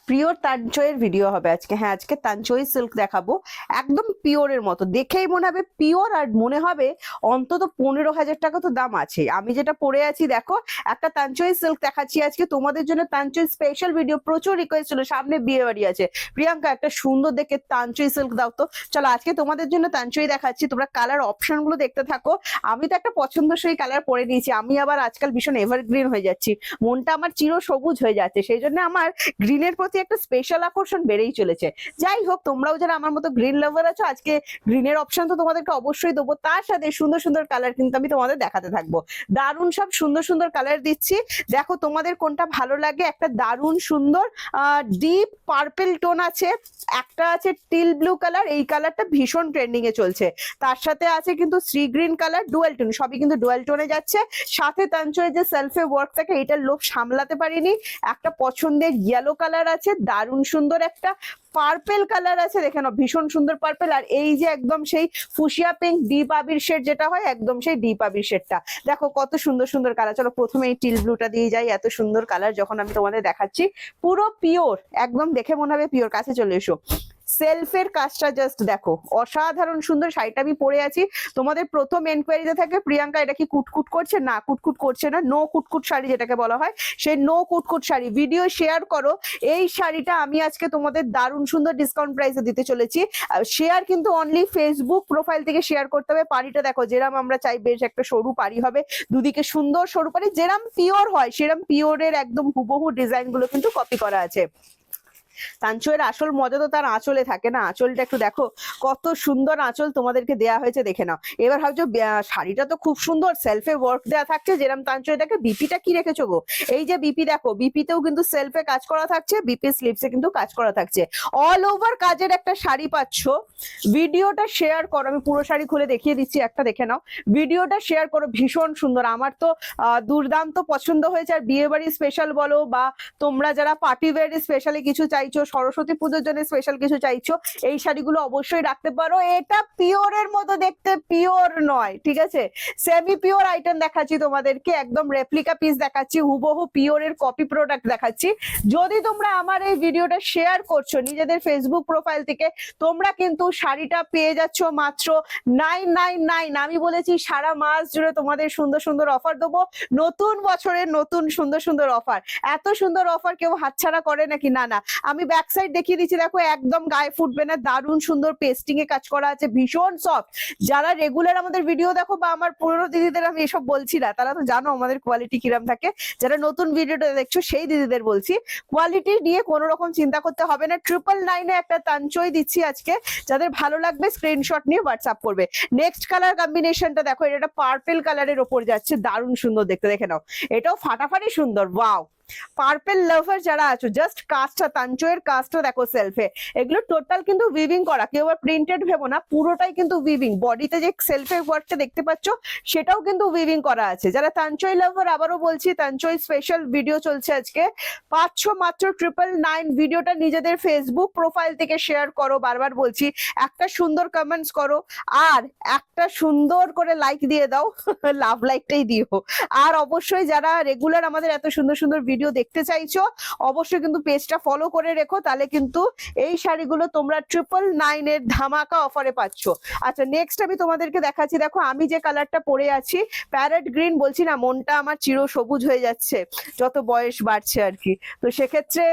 Pure তানচয়ের video হবে আজকে। হ্যাঁ, আজকে তানচই সিল্ক দেখাবো, একদম পিওরের মতো, দেখেই মনে হবে পিওর, আর মনে হবে অন্তত 15,000 টাকা তো দাম আছে। আমি যেটা পরে আছি দেখো, একটা তানচই সিল্ক দেখাচ্ছি আজকে তোমাদের জন্য, তানচই স্পেশাল ভিডিও। প্রচুর রিকোয়েস্ট ছিল, সামনে বিয়ে বাড়ি আছে, প্রিয়াঙ্কা একটা সুন্দর দেখে তানচই সিল্ক দাও তো। চলো আজকে তোমাদের জন্য তানচই দেখাচ্ছি, তোমরা কালার অপশন গুলো দেখতে থাকো। আমি তো একটা পছন্দসই কালার পরে নিয়েছি, আমি আবার আজকাল ভীষণ এভারগ্রিন হয়ে যাচ্ছি, মনটা আমার চির সবুজ হয়ে যাচ্ছে, সেই জন্য আমার গ্রিনের প্রতি একটা স্পেশাল আকর্ষণ বেড়েই চলেছে। যাই হোক, তোমরাও যারা আমার মতো গ্রিন লাভার আছো, আজকে গ্রিনের অপশন তো তোমাদেরকে অবশ্যই দেবো, তার সাথে সুন্দর সুন্দর কালার কিন্তু আমি তোমাদের দেখাতে থাকবো। দারুণ সব সুন্দর সুন্দর কালার দিচ্ছি, দেখো তোমাদের কোনটা ভালো লাগে। একটা দারুণ সুন্দর ডিপ পার্পেল টোন আছে, একটা আছে টিল ব্লু কালার, এই কালারটা ভীষণ ট্রেন্ডিং এ চলছে। তার সাথে আছে কিন্তু sea green colour, dual tone, সবই কিন্তু ডুয়াল টোনে যাচ্ছে। সাথে তানচয়ের যে সেলফে ওয়ার্ক থাকে, এটার লোভ সামলাতে পারিনি, একটা পছন্দের ইয়েলো কালার আছে, দারুণ সুন্দর একটা পার্পেল কালার আছে, দেখে নাও ভীষণ সুন্দর পার্পেল। আর এই যে একদম সেই ফুসিয়া পিঙ্ক ডিপ আবির শেড যেটা হয়, একদম সেই ডিপ আবির শেডটা, দেখো কত সুন্দর সুন্দর কালার। চলো প্রথমে এই টিল ব্লুটা দিয়ে যাই, এত সুন্দর কালার যখন আমি তোমাদের দেখাচ্ছি, পুরো পিওর, একদম দেখে মনে হবে পিওর। কাছে চলে এসো, সেলফের কাজটা জাস্ট দেখো, অসাধারণ সুন্দর। শাড়িটা আমি পরে আছি, তোমাদের প্রথম এনকোয়ারিতে থাকে প্রিয়াঙ্কা এটা কি কুটকুট করছে, না কুটকুট করছে না, নো কুটকুট শাড়ি যেটাকে বলা হয়, সেই নো কুটকুট শাড়ি। ভিডিও শেয়ার করো, এই শাড়িটা আমি আজকে তোমাদের দারুণ সুন্দর ডিসকাউন্ট প্রাইসে দিতে চলেছি। শেয়ার কিন্তু অনলি ফেসবুক প্রোফাইল থেকে শেয়ার করতে হবে। পাড়িটা দেখো যেরাম আমরা চাই, বেশ একটা সরু পাড়ি হবে, দুদিকে সুন্দর সরু পাড়ি, যেরাম পিওর হয় সেরাম পিওরের একদম হুবহু ডিজাইন গুলো কিন্তু কপি করা আছে। তানচয়ের আসল মজা তো তার আঁচলে থাকে না, আঁচলটা একটু দেখো, কত সুন্দর আঁচল তোমাদেরকে দেয়া হয়েছে, দেখে নাও। এবার ভাবছো শাড়িটা তো খুব সুন্দর, সেলফে ওয়ার্ক দেওয়া থাকছে, যেরকম তানচয় দেখে বিপিটা কি রেখেছো গো, এই যে বিপি দেখো, বিপিতেও কিন্তু সেলফে কাজ করা থাকছে, বিপি স্লিভসে কিন্তু কাজ করা থাকছে, অল ওভার কাজের একটা শাড়ি পাচ্ছ। ভিডিওটা শেয়ার করো, আমি পুরো শাড়ি খুলে দেখিয়ে দিচ্ছি, একটা দেখে নাও, ভিডিওটা শেয়ার করো, ভীষণ সুন্দর, আমার তো দুর্দান্ত পছন্দ হয়েছে। আর বিয়ে বাড়ি স্পেশাল বলো, বা তোমরা যারা পার্টি ওয়্যার স্পেশালি কিছু চাইছো, সরস্বতী পুজোর জন্য স্পেশাল কিছু চাইছো, এই শাড়িগুলো অবশ্যই রাখতে পারো। এটা পিওরের মতো দেখতে, পিওর নয়, ঠিক আছে, সেমি পিওর আইটেম দেখাচ্ছি তোমাদেরকে, একদম রেপ্লিকা পিস দেখাচ্ছি, হুবহু পিওরের কপি প্রোডাক্ট দেখাচ্ছি। যদি তোমরা আমার এই ভিডিওটা শেয়ার করছো নিজেদের ফেসবুক প্রোফাইল থেকে, তোমরা কিন্তু শাড়িটা পেয়ে যাচ্ছ মাত্র 999। আমি বলেছি সারা মাস জুড়ে তোমাদের সুন্দর সুন্দর অফার দেবো, নতুন বছরের নতুন সুন্দর সুন্দর অফার। এত সুন্দর অফার কেউ হাতছাড়া করে নাকি, না না। আমি ব্যাক সাইড দেখিয়ে দিচ্ছি, দেখো একদম গায়ে ফুটবে না, দারুণ সুন্দর পেস্টিং এ কাজ করা আছে, ভীষণ সফট। যারা রেগুলার আমাদের ভিডিও দেখো, বা আমার পুরনো দিদিদের আমি এসব বলছি না, তারা তো জানো আমাদের কোয়ালিটি কিরম থাকে। যারা নতুন ভিডিওটা দেখছো সেই দিদিদের বলছি, কোয়ালিটি নিয়ে কোনো রকম চিন্তা করতে হবে না। 999 একটা তানচই দিচ্ছি আজকে, যাদের ভালো লাগবে স্ক্রিনশট নিয়ে হোয়াটসঅ্যাপ করবে। নেক্সট কালার কম্বিনেশনটা দেখো, এটা একটা পার্পেল কালারের ওপর যাচ্ছে, দারুণ সুন্দর দেখতে, দেখে নাও, এটাও ফাটাফাটি সুন্দর, ওয়াও। পার্পেল লাভার যারা আছো, জাস্ট কাজটা, তানচয়ের কাজটা দেখো সেলফে, এগুলো টোটাল কিন্তু উইভিং করা, কেউ আর প্রিন্টেড ভেবো না, পুরোটাই কিন্তু উইভিং। বডিতে যে সেলফে ওয়ার্কটা দেখতে পাচ্ছ, সেটাও কিন্তু উইভিং করা আছে। যারা তানচয় লাভার, আবারও বলছি, তানচয় স্পেশাল ভিডিও চলছে আজকে, পাচ্ছ মাত্র 999। ভিডিওটা নিজেদের ফেসবুক প্রোফাইল থেকে শেয়ার করো, বারবার বলছি, একটা সুন্দর কমেন্টস করো, আর একটা সুন্দর করে লাইক দিয়ে দাও, লাভ লাইকটাই দিও। আর অবশ্যই যারা রেগুলার আমাদের এত সুন্দর সুন্দর ভিডিও দেখতে চাইছো, অবশ্যই কিন্তু পেজটা ফলো করে রেখো, তাহলে কিন্তু এই শাড়িগুলো তোমরা 999 এর ধামাকা অফারে পাচ্ছ। আচ্ছা, নেক্সট আমি তোমাদেরকে দেখাচ্ছি, দেখো আমি যে কালারটা পরে আছি, প্যারেট গ্রিন, বলছি না মনটা আমার চির সবুজ হয়ে যাচ্ছে যত বয়স বাড়ছে আর কি। তো সেক্ষেত্রে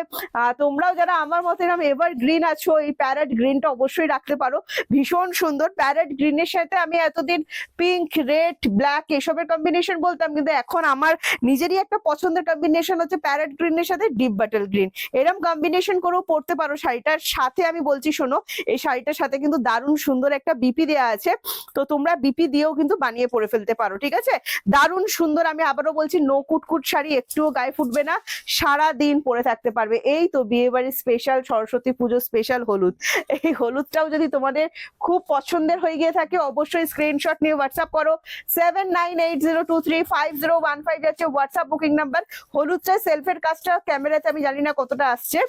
তোমরাও যারা আমার মতো এরকম এভার গ্রিন আছো, এই প্যারেট গ্রিনটা অবশ্যই রাখতে পারো, ভীষণ সুন্দর। প্যারেট গ্রিনের সাথে আমি এতদিন পিঙ্ক, রেড, ব্ল্যাক এসবের কম্বিনেশন বলতাম, কিন্তু এখন আমার নিজেরই একটা পছন্দের কম্বিনেশন হচ্ছে প্যারেট গ্রিনের সাথে ডিপ বাটল গ্রিন, এরকম কম্বিনেশন করেও পড়তে পারো শাড়িটার সাথে। আমি বলছি শোনো, এই শাড়িটার সাথে কিন্তু দারুণ সুন্দর একটা বিপি দেওয়া আছে, তো তোমরা বিপি দিয়েও কিন্তু বানিয়ে পরে ফেলতে পারো, ঠিক আছে, দারুণ সুন্দর। আমি আবারও বলছি, নো কুটকুট শাড়ি, একটুও গায়ে ফুটবে না, সারা দিন পরে থাকতে পারবে। এই তো বিয়ে বাড়ির স্পেশাল, সরস্বতী পুজো স্পেশাল হলুদ, এই হলুদটাও যদি তোমাদের খুব পছন্দের হয়ে গিয়ে থাকে, অবশ্যই স্ক্রিনশট নিয়ে হোয়াটসঅ্যাপ করো। 7980235015 যাচ্ছে হোয়াটসঅ্যাপ বুকিং নাম্বার। হলুদটা সেলফের কাজটা ক্যামেরাতে আমি জানি না কতটা আসছে,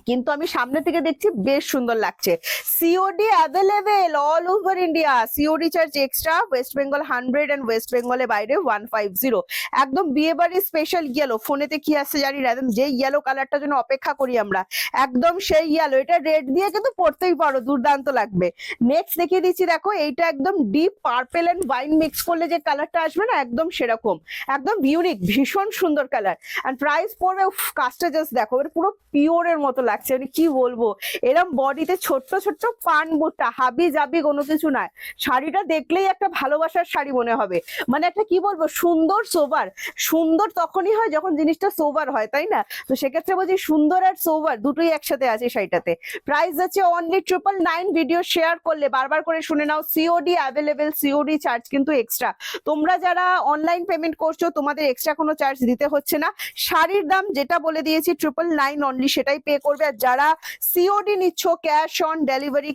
কিন্তু আমি সামনে থেকে দেখছি বেশ সুন্দর লাগছে। COD available all over India, COD charge extra, West Bengal 100 and West বেঙ্গলের বাইরে 150। একদম বিয়ে বাড়ির স্পেশাল ইয়েলো, ফোনেতে কি আসছে জানি না, একদম যে ইয়েলো কালারটার জন্য অপেক্ষা করি আমরা, একদম সেই ইয়েলো। এটা রেড দিয়ে কিন্তু পড়তেই পারো, দুর্দান্ত লাগবে। নেক্সট দেখিয়ে দিচ্ছি, দেখো এইটা একদম deep purple and wine mix করলে যে কালারটা আসবে না, একদম সেরকম, একদম ইউনিক, ভীষণ সুন্দর কালার। আর প্রাইস পড়বে, কাজটা জাস্ট দেখো, এটা পুরো পিওরের মতো লাগছে, মানে কি বলবো, এরম বডিতে ছোট্ট ছোট্ট পান বুটা, হাবি জাবি কোনো কিছু নাই। শাড়িটা দেখলেই একটা ভালোবাসার শাড়ি মনে হবে, মানে একটা কি বলবো, সুন্দর সোবার। সুন্দর তখনই হয় যখন জিনিসটা সোবার হয়, তাই না? তো সেক্ষেত্রে বলছি সুন্দর আর সোবার দুটোই একসাথে আছে শাড়িটাতে। প্রাইস আছে অনলি 999। ভিডিও শেয়ার করলে বারবার করে শুনে নাও, সিওডি অ্যাভেলেবেল, সিওডি চার্জ কিন্তু এক্সট্রা। তোমরা যারা অনলাইন পেমেন্ট করছো তোমাদের এক্সট্রা কোনো চার্জ দিতে হচ্ছে না, শাড়ির দাম যেটা বলে দিয়েছি 999 অনলি সেটাই পে করবে। আর যারা সিওডি নিচ্ছ, ক্যাশ অন ডেলিভারি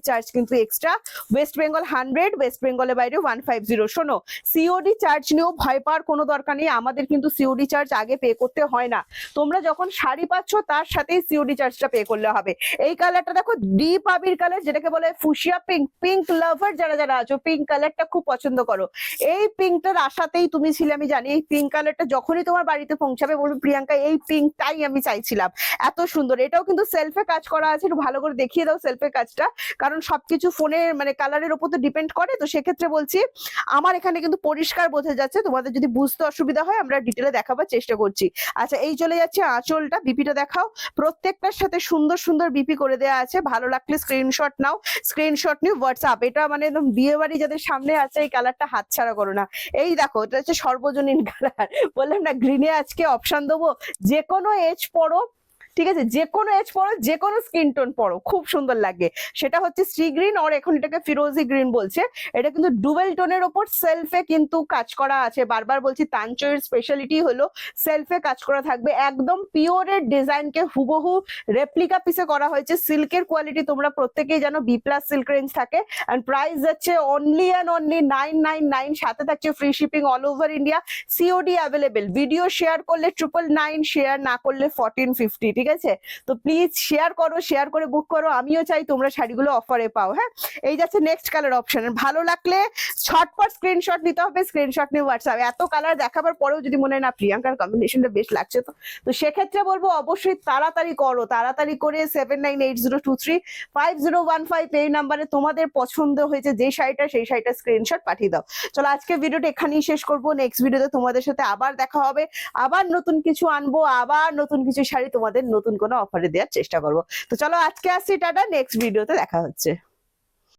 চার্জ কিন্তু এক্সট্রা, ওয়েস্ট বেঙ্গল 100, ওয়েস্ট বেঙ্গলের বাইরে 150। শোনো, সিওডি চার্জ নিয়েও ভয় পাওয়ার কোনো দরকার নেই, আমাদের কিন্তু সিওডি চার্জ আগে পে করতে হয় না। তোমরা যখন শাড়ি পাচ্ছ তার সাথেই সিওডি চার্জটা পে করলে হবে। এই কালারটা দেখো, ডিপ আবির কালার, যেটাকে বলে ফুশিয়া পিঙ্ক। পিঙ্ক লাভার যারা যারা আছো, পিঙ্ক কালারটা খুব পছন্দ করো, এই পিঙ্কটার আশাতেই তুমি ছিলে আমি জানি। এই পিঙ্ক কালারটা যখনই তোমার বাড়িতে পৌঁছাবে বলবে প্রিয়াঙ্কা এই পিঙ্কটাই আমি চাইছিলাম, এত সুন্দর। এটাও কিন্তু সেলফে কাজ করা আছে, একটু ভালো করে দেখিয়ে দাও সেলফে কাজটা, কারণ সবকিছু ফোনের মানে কালারের উপর তো ডিপেন্ড করে। তো সেক্ষেত্রে বলছি, আমার এখানে কিন্তু পরিষ্কার বোঝা যাচ্ছে, তোমাদের যদি বুঝতে অসুবিধা হয় আমরা ডিটেলে দেখাবার চেষ্টা করছি। আচ্ছা, এই চলে যাচ্ছে আঁচলটা, বিপিটা দেখাও। প্রত্যেকটার সাথে সুন্দর সুন্দর বিপি করে দেওয়া আছে, ভালো লাগলে স্ক্রিনশট নাও, স্ক্রিনশট নিয়ে হোয়াটসঅ্যাপ। এটা মানে একদম বিয়ে বাড়ি যাদের সামনে আছে এই কালারটা হাতছাড়া করো না। এই দেখো, এটা হচ্ছে সর্বজনীন কালার, বললাম না গ্রিনে আজকে অপশন দেবো, যে কোনো এজ পড়ো, ঠিক আছে, যে কোনো এজ পড়ো, যে কোনো স্কিন টোন পড়ো, খুব সুন্দর লাগে। সেটা হচ্ছে সি গ্রিন, আর এখন এটাকে ফিরোজি গ্রিন বলছে। এটা কিন্তু ডুয়েল টোনের ওপর সেলফে কিন্তু কাজ করা আছে। বারবার বলছি, তানচয়ের স্পেশালিটি হলো সেলফে কাজ করা থাকবে, একদম পিওরের ডিজাইনকে হুবহু রেপ্লিকা পিসে করা হয়েছে। সিল্কের কোয়ালিটি তোমরা প্রত্যেকেই জানো, বি প্লাস সিল্ক রেঞ্জ থাকে। এন্ড প্রাইস যাচ্ছে অনলি অ্যান্ড অনলি 999, সাথে থাকছে free shipping all over India, COD available. Video share করলে 999, শেয়ার না করলে 1450, ঠিক আছে? তো প্লিজ শেয়ার করো, শেয়ার করে বুক করো, আমিও চাই তোমরা শাড়িগুলো অফারে পাও। হ্যাঁ, এই যাচ্ছে নেক্সট কালার অপশন। ভালো লাগলে ঝটপট স্ক্রিনশট নিতে হবে, স্ক্রিনশট নিয়ে হোয়াটসঅ্যাপ। এত কালার দেখাবার পরেও যদি মনে হয় না প্রিয়াঙ্কার কম্বিনেশনটা বেশ লাগছে, তো সেক্ষেত্রে বলবো অবশ্যই তাড়াতাড়ি করো, তাড়াতাড়ি করে 7980235015 এই নাম্বারে তোমাদের পছন্দ হয়েছে যে শাড়িটা, সেই শাড়িটা স্ক্রিনশট পাঠিয়ে দাও। চলো আজকে ভিডিওটা এখানেই শেষ করবো, নেক্সট ভিডিওতে তোমাদের সাথে আবার দেখা হবে, আবার নতুন কিছু আনবো, আবার নতুন কিছু শাড়ি তোমাদের নতুন কোনো অফারে দেওয়ার চেষ্টা করবো। তো চলো আজকে আসছি, টাটা, নেক্সট ভিডিওতে দেখা হচ্ছে।